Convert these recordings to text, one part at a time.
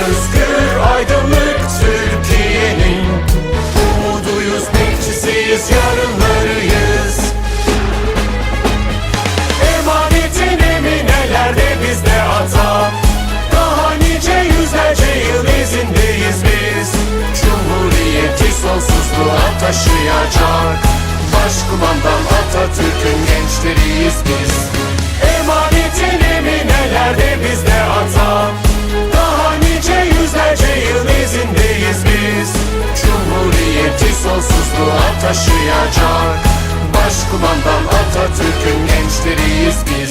Özgür aydınlık Türkiye'nin umuduyuz, bekçisiyiz, yarınlarıyız. Emanetin eminelerde bizde ata, daha nice yüzlerce yıl izindeyiz biz. Cumhuriyeti sonsuzluğa taşıyacak Başkumandan Atatürk'ün gençleriyiz biz. Emanetin eminelerde bizde ata, daha nice yüzlerce yıl izindeyiz biz. Cumhuriyeti sonsuzluğa taşıyacak Başkumandan Atatürk'ün gençleriyiz biz.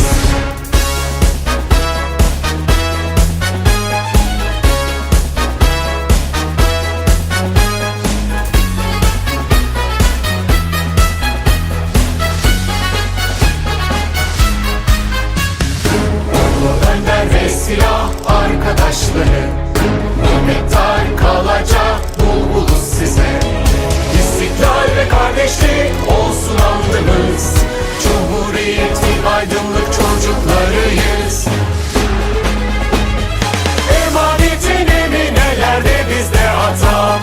Silah arkadaşları minnettar kalacak bulbuluz size. İstiklal ve kardeşlik olsun andımız, Cumhuriyetin aydınlık çocuklarıyız. Emanetin eminelerde bizde ata,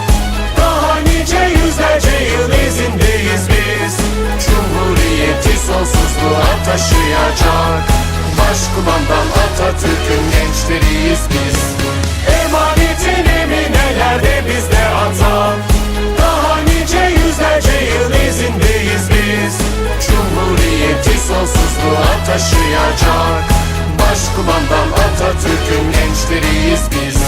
daha nice yüzlerce yıl izindeyiz biz. Cumhuriyeti sonsuzluğa taşıyacak Başkumandan Atatürk'ün gençleriyiz biz. Emanetin eminelerde bizde ata, daha nice yüzlerce yıl izindeyiz biz. Cumhuriyeti sonsuzluğa taşıyacak Başkumandan Atatürk'ün gençleriyiz biz.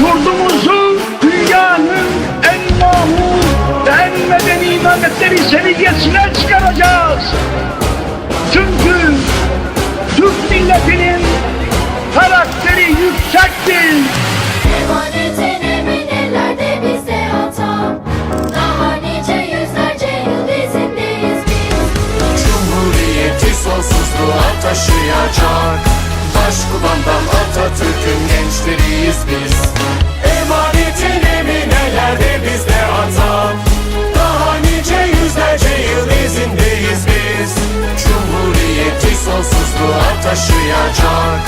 Yurdumuzu dünyanın en mahmur ve en medeni imametleri seviyesine çıkaracağız. Çünkü Türk milletinin karakteri yüksektir. Emanetin eminelerde bizde ata, daha nice yüzlerce yıl izindeyiz biz. Cumhuriyeti sonsuzluğa taşıyacak Başkumandan Atatürk'ün gençleriyiz biz. Emanetin eminelerde bizde ata, daha nice yüzlerce yıl izindeyiz biz. Cumhuriyeti sonsuzluğa taşıyacak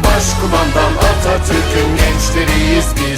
Başkumandan Atatürk'ün gençleriyiz biz.